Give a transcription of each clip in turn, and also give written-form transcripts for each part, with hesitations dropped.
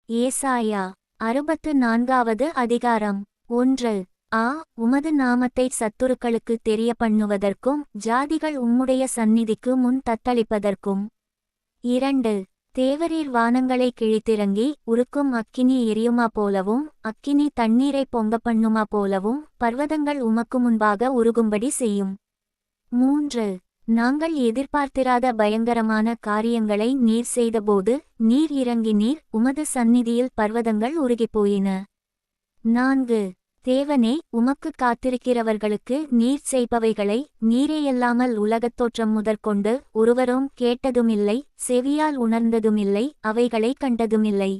ஏசாயா 64வது அதிகாரம். 1. உமது நாமத்தை சத்துருக்களுக்கு தெரிய பண்ணுவதற்கும் ஜாதிகள் உம்முடைய சந்நிதிக்கு முன் தத்தளிப்பதற்கும். 2. தேவரீர் வானங்களை கிழித்திறங்கி உருக்கும் அக்கினி எரியுமா போலவும் அக்கினி தண்ணீரை பொங்க பண்ணுமா போலவும் பர்வதங்கள் உமக்கு முன்பாக உருகும்படி செய்யும். 3. நாங்கள் எதிர்பார்த்திராத பயங்கரமான காரியங்களை நீர் செய்தபோது நீர் இறங்கினீர், உமது சந்நிதியில் பர்வதங்கள் உருகிப்போயின. 4. தேவனே, உமக்கு காத்திருக்கிறவர்களுக்கு நீர் செய்பவைகளை நீரேயல்லாமல் உலகத்தோற்றம் முதற்கொண்டு ஒருவரும் கேட்டதுமில்லை, செவியால் உணர்ந்ததுமில்லை, அவைகளை கண்டதுமில்லை.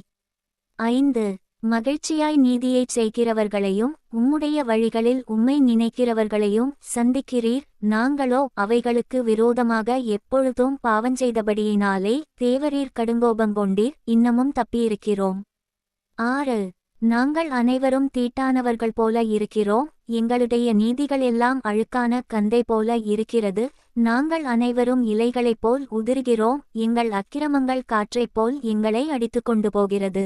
5. மகிழ்ச்சியாய் நீதியைச் செய்கிறவர்களையும் உம்முடைய வழிகளில் உம்மை நினைக்கிறவர்களையும் சந்திக்கிறீர், நாங்களோ அவைகளுக்கு விரோதமாக எப்பொழுதும் பாவஞ்செய்தபடியினாலே தேவரீர் கடுங்கோபங்கொண்டீர், இன்னமும் தப்பியிருக்கிறோம். 6. நாங்கள் அனைவரும் தீட்டானவர்கள் போல இருக்கிறோம், எங்களுடைய நீதிகள் எல்லாம் அழுக்கான கந்தை போல இருக்கிறது, நாங்கள் அனைவரும் இலைகளைப் போல் உதிர்கிறோம், எங்கள் அக்கிரமங்கள் காற்றைப் போல் எங்களை அடித்துக்கொண்டு போகிறது.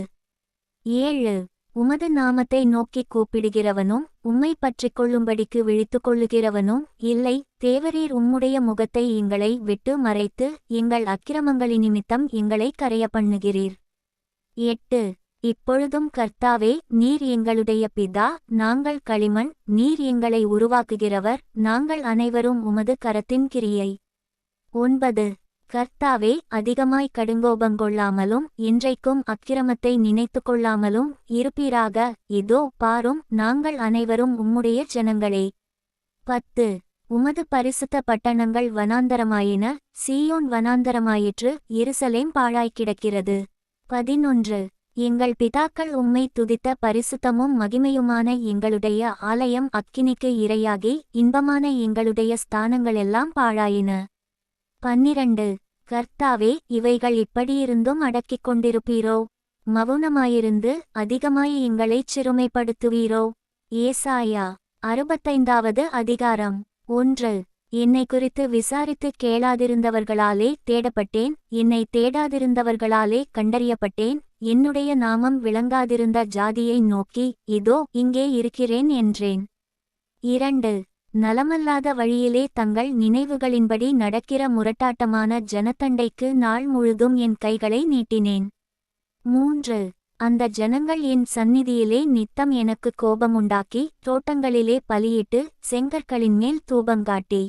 7. உமது நாமத்தை நோக்கிக் கூப்பிடுகிறவனும் உம்மை பற்றிக் கொள்ளும்படிக்கு விழித்துக் கொள்ளுகிறவனும் இல்லை, தேவரீர் உம்முடைய முகத்தை எங்களை விட்டு மறைத்து எங்கள் அக்கிரமங்களின் நிமித்தம் எங்களை கரைய பண்ணுகிறீர். 8. இப்பொழுதும் கர்த்தாவே, நீர் எங்களுடைய பிதா, நாங்கள் களிமண், நீர் எங்களை உருவாக்குகிறவர், நாங்கள் அனைவரும் உமது கரத்தின் கிரியை. 9. கர்த்தாவே, அதிகமாய் கடுங்கோபங்கொள்ளாமலும் என்றைக்கும் அக்கிரமத்தை நினைத்து கொள்ளாமலும் இருப்பீராக, இதோ பாரும், நாங்கள் அனைவரும் உம்முடைய ஜனங்களே. 10. உமது பரிசுத்த பட்டணங்கள் வனாந்தரமாயின, சீயோன் வனாந்தரமாயிற்று, எருசலேம் பாழாய்க் கிடக்கிறது. 11. எங்கள் பிதாக்கள் உம்மை துதித்த பரிசுத்தமும் மகிமையுமான எங்களுடைய ஆலயம் அக்கினிக்கு இரையாகி இன்பமான எங்களுடைய ஸ்தானங்களெல்லாம் பாழாயின. 12. கர்த்தாவே, இவைகள் இப்படியிருந்தும் அடக்கிக் கொண்டிருப்பீரோ? மவுனமாயிருந்து அதிகமாய் எங்களைச் சிறுமைப்படுத்துவீரோ? ஏசாயா 65வது அதிகாரம். 1. என்னை குறித்து விசாரித்துக் கேளாதிருந்தவர்களாலே தேடப்பட்டேன், என்னை தேடாதிருந்தவர்களாலே கண்டறியப்பட்டேன், என்னுடைய நாமம் விளங்காதிருந்த ஜாதியை நோக்கி இதோ இங்கே இருக்கிறேன் என்றேன். 2. நலமல்லாத வழியிலே தங்கள் நினைவுகளின்படி நடக்கிற முரட்டாட்டமான ஜனத்தண்டைக்கு நாள் முழுதும் என் கைகளை நீட்டினேன். 3. அந்த ஜனங்கள் என் சந்நிதியிலே நித்தம் எனக்கு கோபமுண்டாக்கி தோட்டங்களிலே பலியிட்டு செங்கற்களின் மேல் தூபங்காட்டி.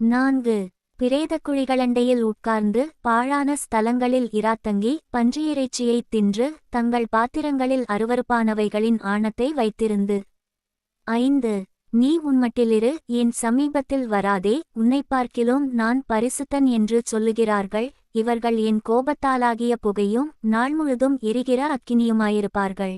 4. பிரேத குழிகளண்டையில் உட்கார்ந்து பாழான ஸ்தலங்களில் இராத்தங்கி பன்றியிறைச்சியைத் தின்று தங்கள் பாத்திரங்களில் அருவருப்பானவைகளின் ஆணத்தை வைத்திருந்து. 5. நீ உன்மட்டிலிரு, என் சமீபத்தில் வராதே, உன்னை பார்க்கிலும் நான் பரிசுத்தன் என்று சொல்லுகிறார்கள், இவர்கள் என் கோபத்தாலாகிய புகையும் நாள் முழுதும் எரிகிற அக்கினியுமாயிருப்பார்கள்.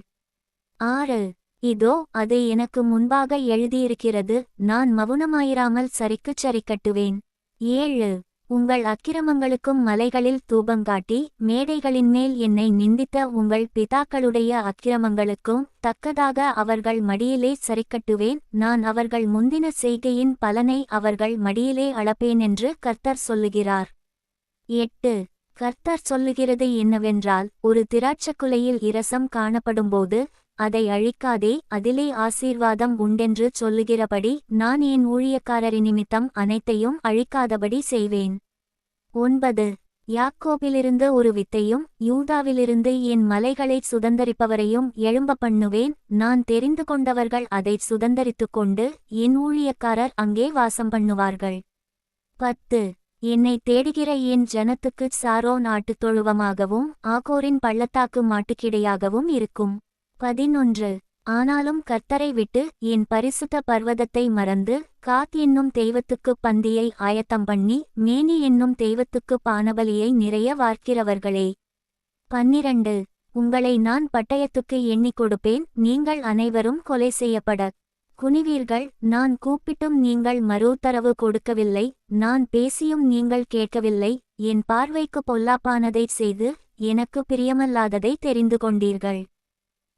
6. இதோ அது எனக்கு முன்பாக எழுதியிருக்கிறது, நான் மவுனமாயிராமல் சரிக்குச் சரி கட்டுவேன். 7. உங்கள் அக்கிரமங்களுக்கும் மலைகளில் தூபங்காட்டி மேடைகளின் மேல் என்னை நிந்தித்த உங்கள் பிதாக்களுடைய அக்கிரமங்களுக்கும் தக்கதாக அவர்கள் மடியிலே சரிக்கட்டுவேன், நான் அவர்கள் முந்தின செய்கையின் பலனை அவர்கள் மடியிலே அளப்பேன் என்று கர்த்தர் சொல்லுகிறார். 8. கர்த்தர் சொல்லுகிறது என்னவென்றால், ஒரு திராட்சக்குலையில் இரசம் காணப்படும்போது அதை அழிக்காதே, அதிலே ஆசீர்வாதம் உண்டென்று சொல்லுகிறபடி நான் என் ஊழியக்காரரின் நிமித்தம் அனைத்தையும் அழிக்காதபடி செய்வேன். 9. யாக்கோபிலிருந்து ஒரு வித்தையும் யூதாவிலிருந்து என் மலைகளைச் சுதந்தரிப்பவரையும் எழும்ப பண்ணுவேன், நான் தெரிந்து கொண்டவர்கள் அதைச் சுதந்தரித்துக் கொண்டு என் ஊழியக்காரர் அங்கே வாசம் பண்ணுவார்கள். 10. என்னை தேடுகிற என் ஜனத்துக்குச் சாரோன் ஆட்டுத் தொழுவமாகவும் ஆகோரின் பள்ளத்தாக்கு மாட்டுக்கிடையாகவும் இருக்கும். 11. ஆனாலும் கர்த்தரை விட்டு என் பரிசுத்த பர்வதத்தை மறந்து காத் என்னும் தெய்வத்துக்குப் பந்தியை ஆயத்தம் பண்ணி மேனி என்னும் தெய்வத்துக்குப் பானபலியை நிறைய வார்க்கிறவர்களே. 12. உங்களை நான் பட்டயத்துக்கு எண்ணிக் கொடுப்பேன், நீங்கள் அனைவரும் கொலை செய்யப்படக் குனிவீர்கள், நான் கூப்பிட்டும் நீங்கள் மறுஉத்தரவு கொடுக்கவில்லை, நான் பேசியும் நீங்கள் கேட்கவில்லை, என் பார்வைக்கு பொல்லாப்பானதைச் செய்து எனக்கு பிரியமல்லாததை தெரிந்து கொண்டீர்கள்.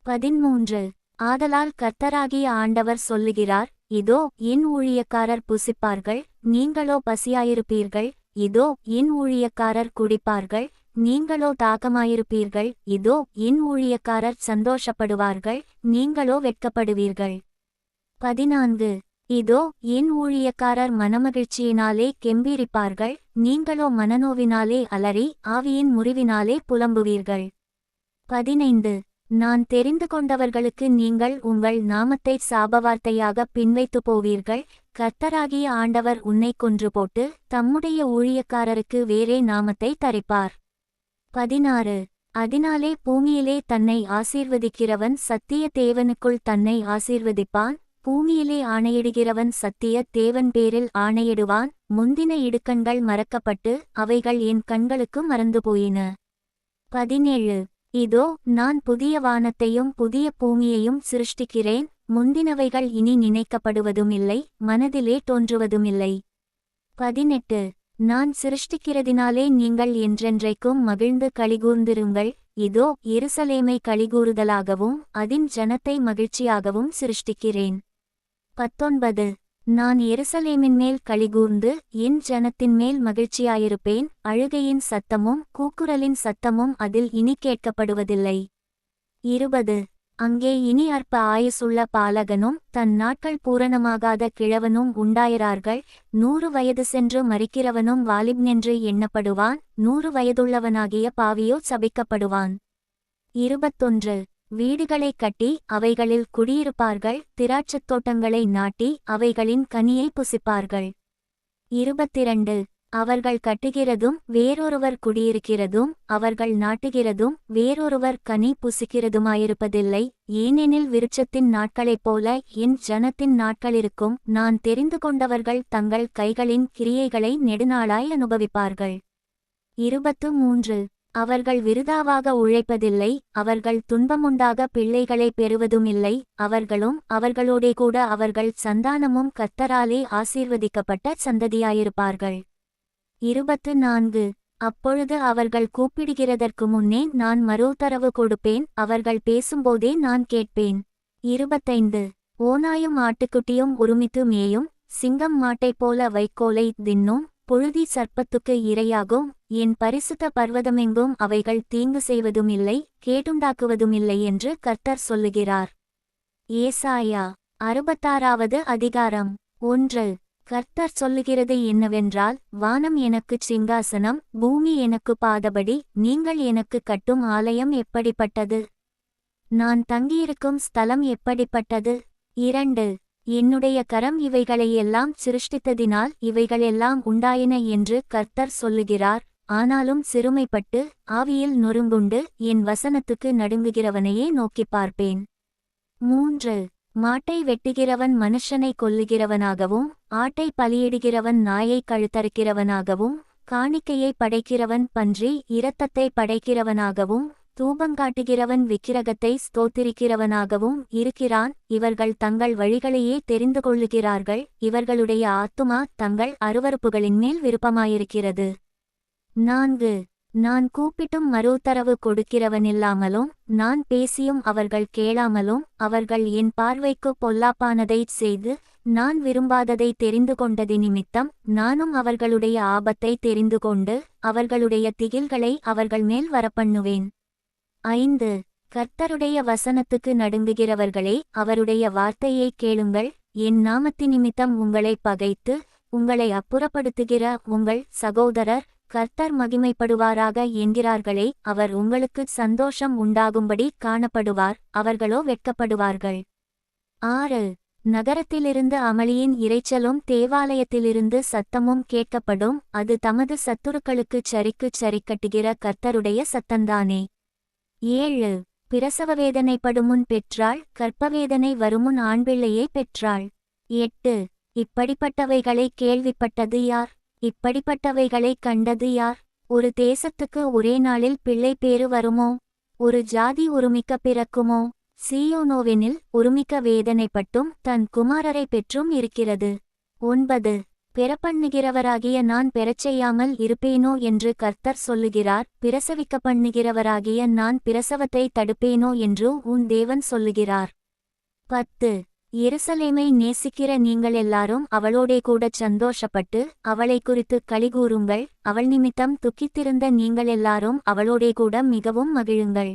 13. ஆதலால் கர்த்தராகிய ஆண்டவர் சொல்லுகிறார், இதோ என் ஊழியக்காரர் புசிப்பார்கள், நீங்களோ பசியாயிருப்பீர்கள், இதோ என் ஊழியக்காரர் குடிப்பார்கள், நீங்களோ தாகமாயிருப்பீர்கள். இதோ என் ஊழியக்காரர் சந்தோஷப்படுவார்கள், நீங்களோ வெட்கப்படுவீர்கள். 14 இதோ என் ஊழியக்காரர் மனமகிழ்ச்சியினாலே கெம்பீரிப்பார்கள், நீங்களோ மனநோவினாலே அலறி ஆவியின் முறிவினாலே புலம்புவீர்கள். 15 நான் தெரிந்து கொண்டவர்களுக்கு நீங்கள் உங்கள் நாமத்தை சாபவார்த்தையாக பின்வைத்து போவீர்கள். கர்த்தராகிய ஆண்டவர் உன்னை கொன்று போட்டு தம்முடைய ஊழியக்காரருக்கு வேறே நாமத்தை தரிப்பார். 16 அதனாலே பூமியிலே தன்னை ஆசீர்வதிக்கிறவன் சத்திய தேவனுக்குள் தன்னை ஆசீர்வதிப்பான். பூமியிலே ஆணையிடுகிறவன் சத்திய தேவன் பேரில் ஆணையிடுவான். முந்தின இடுக்கண்கள் மறக்கப்பட்டு அவைகள் என் கண்களுக்கு மறந்து போயின. 17 இதோ நான் புதிய வானத்தையும் புதிய பூமியையும் சிருஷ்டிக்கிறேன். முந்தினவைகள் இனி நினைக்கப்படுவதுமில்லை, மனதிலே தோன்றுவதுமில்லை. 18 நான் சிருஷ்டிக்கிறதினாலே நீங்கள் என்றென்றைக்கும் மகிழ்ந்து களிகூர்ந்திருங்கள். இதோ எருசலேமை களிகூறுதலாகவும் அதின் ஜனத்தை மகிழ்ச்சியாகவும் சிருஷ்டிக்கிறேன். 19 நான் எருசலேமின்மேல் களிகூர்ந்து என் ஜனத்தின்மேல் மகிழ்ச்சியாயிருப்பேன். அழுகையின் சத்தமும் கூக்குரலின் சத்தமும் அதில் இனி கேட்கப்படுவதில்லை. 20 அங்கே இனி அற்ப ஆயுசுள்ள பாலகனும் தன் நாட்கள் பூரணமாகாத கிழவனும் உண்டாயிரார்கள். 100 வயது சென்று மரிக்கிறவனும் வாலிபனென்று எண்ணப்படுவான். 100 வயதுள்ளவனாகிய பாவியோ சபிக்கப்படுவான். 21 வீடுகளை கட்டி அவைகளில் குடியிருப்பார்கள், திராட்சத் தோட்டங்களை நாட்டி அவைகளின் கனியை புசிப்பார்கள். 22 அவர்கள் கட்டுகிறதும் வேறொருவர் குடியிருக்கிறதும் அவர்கள் நாட்டுகிறதும் வேறொருவர் கனி புசிக்கிறதுமாயிருப்பதில்லை. ஏனெனில் விருட்சத்தின் நாட்களைப் போல என் ஜனத்தின் நாட்களிருக்கும். நான் தெரிந்து கொண்டவர்கள் தங்கள் கைகளின் கிரியைகளை நெடுநாளாய் அனுபவிப்பார்கள். 23 அவர்கள் விருதாவாக உழைப்பதில்லை, அவர்கள் துன்பமுண்டாக பிள்ளைகளை பெறுவதுமில்லை. அவர்களும் அவர்களோடே கூட அவர்கள் சந்தானமும் கர்த்தராலே ஆசீர்வதிக்கப்பட்ட சந்ததியாயிருப்பார்கள். 24 அப்பொழுது அவர்கள் கூப்பிடுகிறதற்கு முன்னே நான் மறுஉத்தரவு கொடுப்பேன், அவர்கள் பேசும்போதே நான் கேட்பேன். 25 ஓநாயும் ஆட்டுக்குட்டியும் உருமித்து மேயும், சிங்கம் மாட்டைப் போல வைக்கோலை தின்னும், புழுதி சர்ப்பத்துக்கு இரையாகும். என் பரிசுத்த பர்வதமெங்கும் அவைகள் தீங்கு செய்வதுமில்லை, கேடுண்டாக்குவதுமில்லை என்று கர்த்தர் சொல்லுகிறார். ஏசாயா 66வது அதிகாரம். 1 கர்த்தர் சொல்லுகிறது என்னவென்றால், வானம் எனக்குச் சிங்காசனம், பூமி எனக்கு பாதபடி. நீங்கள் எனக்கு கட்டும் ஆலயம் எப்படிப்பட்டது? நான் தங்கியிருக்கும் ஸ்தலம் எப்படிப்பட்டது? 2 என்னுடைய கரம் இவைகளையெல்லாம் சிருஷ்டித்ததினால் இவைகளெல்லாம் உண்டாயின என்று கர்த்தர் சொல்லுகிறார். ஆனாலும் சிறுமைப்பட்டு ஆவியில் நொறுங்குண்டு என் வசனத்துக்கு நடுங்குகிறவனையே நோக்கிப் பார்ப்பேன். 3 மாட்டை வெட்டுகிறவன் மனுஷனை கொல்லுகிறவனாகவும், ஆட்டை பலியிடுகிறவன் நாயை கழுத்தறுக்கிறவனாகவும், காணிக்கையை படைக்கிறவன் பன்றி இரத்தத்தை படைக்கிறவனாகவும், தூபங்காட்டுகிறவன் விக்கிரகத்தை ஸ்தோத்திரிக்கிறவனாகவும் இருக்கிறான். இவர்கள் தங்கள் வழிகளையே தெரிந்து கொள்ளுகிறார்கள், இவர்களுடைய ஆத்துமா தங்கள் அருவருப்புகளின்மேல் விருப்பமாயிருக்கிறது. 4 நான் கூப்பிட்டும் மறுஉத்தரவு கொடுக்கிறவனில்லாமலும், நான் பேசியும் அவர்கள் கேளாமலும், அவர்கள் என் பார்வைக்கு பொல்லாப்பானதைச் செய்து நான் விரும்பாததை தெரிந்து கொண்டதி நிமித்தம் நானும் அவர்களுடைய ஆபத்தை தெரிந்து கொண்டு அவர்களுடைய திகில்களை அவர்கள் மேல் வரப்பண்ணுவேன். 5 கர்த்தருடைய வசனத்துக்கு நடுங்குகிறவர்களே, அவருடைய வார்த்தையை கேளுங்கள். என் நாமத்தினிமித்தம் உங்களை பகைத்து உங்களை அப்புறப்படுத்துகிற உங்கள் சகோதரர் கர்த்தர் மகிமைப்படுவாராக என்கிறார்களே, அவர் உங்களுக்கு சந்தோஷம் உண்டாகும்படி காணப்படுவார், அவர்களோ வெட்கப்படுவார்கள். 6 நகரத்திலிருந்து அமளியின் இரைச்சலும் தேவாலயத்திலிருந்து சத்தமும் கேட்கப்படும், அது தமது சத்துருக்களுக்குச் சரிக்கட்டுகிற கர்த்தருடைய சத்தந்தானே. 7 பிரசவ வேதனைப்படுமுன் பெற்றாள், கர்ப்பவேதனை வருமுன் ஆண்பிள்ளையே பெற்றாள். 8 இப்படிப்பட்டவைகளை கேள்விப்பட்டது யார்? இப்படிப்பட்டவைகளை கண்டது யார்? ஒரு தேசத்துக்கு ஒரே நாளில் பிள்ளை பேறு வருமோ? ஒரு ஜாதி உருமிக்க பிறக்குமோ? சீயோனோவெனில் உருமிக்க வேதனைப்பட்டும் தன் குமாரரை பெற்றும் இருக்கிறது. 9 பெறப்பண்ணுகிறவராகிய நான் பெறச்செய்யாமல் இருப்பேனோ என்று கர்த்தர் சொல்லுகிறார். பிரசவிக்க பண்ணுகிறவராகிய நான் பிரசவத்தை தடுப்பேனோ என்று உன் தேவன் சொல்லுகிறார். 10 எருசலேமை நேசிக்கிற நீங்கள் எல்லாரும் அவளோடே கூடச் சந்தோஷப்பட்டு அவளை குறித்து களிகூறுங்கள். அவள் நிமித்தம் துக்கித்திருந்த நீங்கள் எல்லாரும் அவளோடே கூட மிகவும் மகிழுங்கள்.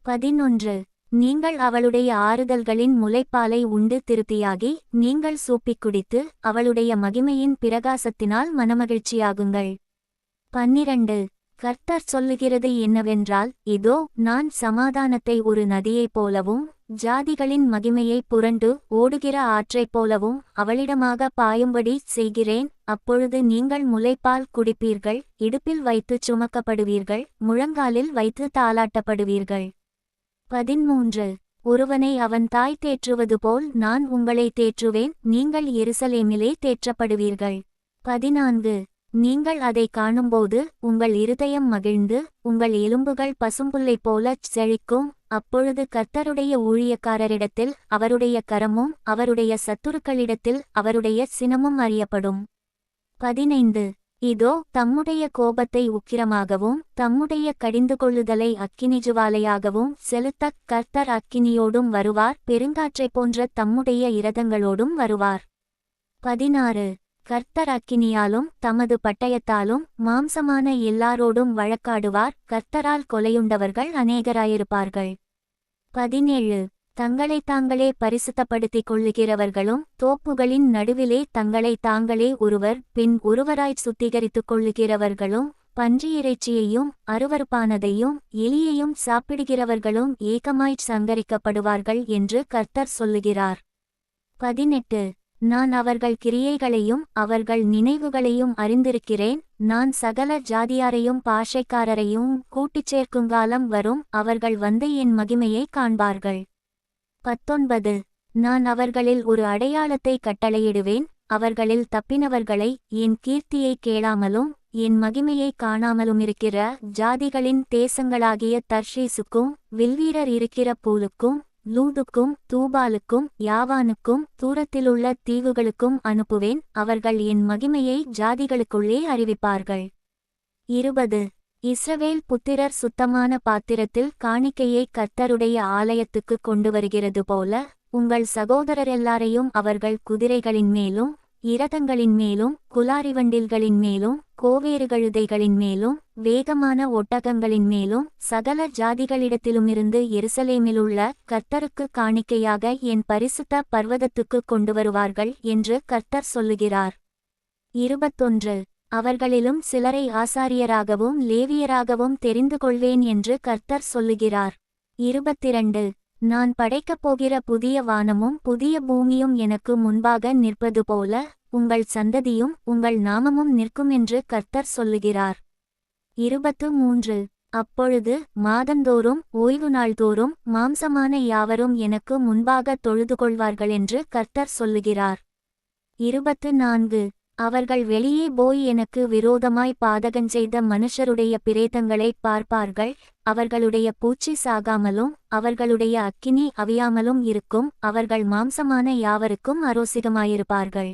11. நீங்கள் அவளுடைய ஆறுதல்களின் முலைப்பாலை உண்டு திருப்தியாகி நீங்கள் சூப்பிக் குடித்து அவளுடைய மகிமையின் பிரகாசத்தினால் மனமகிழ்ச்சியாகுங்கள். 12. கர்த்தர் சொல்லுகிறது என்னவென்றால், இதோ நான் சமாதானத்தை ஒரு நதியைப் போலவும் ஜாதிகளின் மகிமையை புரண்டு ஓடுகிற ஆற்றைப் போலவும் அவளிடமாக பாயும்படி செய்கிறேன். அப்பொழுது நீங்கள் முலைப்பால் குடிப்பீர்கள், இடுப்பில் வைத்துச் சுமக்கப்படுவீர்கள், முழங்காலில் வைத்து தாலாட்டப்படுவீர்கள். 13. ஒருவனை அவன் தாய் தேற்றுவது போல் நான் உங்களை தேற்றுவேன், நீங்கள் எருசலேமிலே தேற்றப்படுவீர்கள். 14. நீங்கள் அதை காணும்போது உங்கள் இருதயம் மகிழ்ந்து உங்கள் எலும்புகள் பசும்புல்லை போலச் செழிக்கும். அப்பொழுது கர்த்தருடைய ஊழியக்காரரிடத்தில் அவருடைய கரமும் அவருடைய சத்துருக்களிடத்தில் அவருடைய சினமும் அறியப்படும். 15. இதோ தம்முடைய கோபத்தை உக்கிரமாகவும் தம்முடைய கடிந்துகொள்ளுதலை அக்கினிஜுவாலையாகவும் செலுத்தக் கர்த்தர் அக்கினியோடும் வருவார், பெருங்காற்றைப் போன்ற தம்முடைய இரதங்களோடும் வருவார். 16. கர்த்தர் அக்கினியாலும் தமது பட்டயத்தாலும் மாம்சமான எல்லாரோடும் வழக்காடுவார், கர்த்தரால் கொலையுண்டவர்கள் அநேகராயிருப்பார்கள். 17. தங்களைத் தாங்களே பரிசுத்தப்படுத்திக் கொள்ளுகிறவர்களும் தோப்புகளின் நடுவிலே தங்களைத் தாங்களே ஒருவர் பின் ஒருவராய்ச் சுத்திகரித்துக் கொள்ளுகிறவர்களும் பன்றியிறைச்சியையும் அருவருப்பானதையும் எலியையும் சாப்பிடுகிறவர்களும் ஏகமாய்ச் சங்கரிக்கப்படுவார்கள் என்று கர்த்தர் சொல்லுகிறார். 18. நான் அவர்கள் கிரியைகளையும் அவர்கள் நினைவுகளையும் அறிந்திருக்கிறேன். நான் சகல ஜாதியாரையும் பாஷைக்காரரையும் கூட்டிச் சேர்க்குங்காலம் வரும், அவர்கள் வந்து என் மகிமையை காண்பார்கள். 19. நான் அவர்களில் ஒரு அடையாளத்தை கட்டளையிடுவேன், அவர்களில் தப்பினவர்களை என் கீர்த்தியை கேளாமலும் என் மகிமையை காணாமலுமிருக்கிற ஜாதிகளின் தேசங்களாகிய தர்ஷீசுக்கும் வில்வீரர் இருக்கிற பூலுக்கும் லூதுக்கும் தூபாலுக்கும் யாவானுக்கும் தூரத்திலுள்ள தீவுகளுக்கும் அனுப்புவேன், அவர்கள் என் மகிமையை ஜாதிகளுக்குள்ளே அறிவிப்பார்கள். 20. இஸ்ரவேல் புத்திரர் சுத்தமான பாத்திரத்தில் காணிக்கையை கர்த்தருடைய ஆலயத்துக்கு கொண்டு வருகிறது போல உங்கள் சகோதரரெல்லாரையும் அவர்கள் குதிரைகளின் மேலும் இரதங்களின் மேலும் குலாரிவண்டில்களின் மேலும் கோவேறுகழுதைகளின் மேலும் வேகமான ஒட்டகங்களின் மேலும் சகல ஜாதிகளிடத்திலுமிருந்து எருசலேமிலுள்ள கர்த்தருக்கு காணிக்கையாக என் பரிசுத்த பர்வதத்துக்கு கொண்டு வருவார்கள் என்று கர்த்தர் சொல்லுகிறார். 21. அவர்களிலும் சிலரை ஆசாரியராகவும் லேவியராகவும் தெரிந்து கொள்வேன் என்று கர்த்தர் சொல்லுகிறார். 22. நான் படைக்கப் போகிற புதிய வானமும் புதிய பூமியும் எனக்கு முன்பாக நிற்பது போல உங்கள் சந்ததியும் உங்கள் நாமமும் நிற்கும் என்று கர்த்தர் சொல்லுகிறார். 23. அப்பொழுது மாதந்தோறும் ஓய்வு நாள்தோறும் மாம்சமான யாவரும் எனக்கு முன்பாக தொழுதுகொள்வார்கள் என்று கர்த்தர் சொல்லுகிறார். 24. அவர்கள் வெளியே போய் எனக்கு விரோதமாய் பாதகஞ்செய்த மனுஷருடைய பிரேதங்களை பார்ப்பார்கள், அவர்களுடைய பூச்சி சாகாமலும் அவர்களுடைய அக்கினி அவியாமலும் இருக்கும், அவர்கள் மாம்சமான யாவருக்கும் அரோசிகமாயிருப்பார்கள்.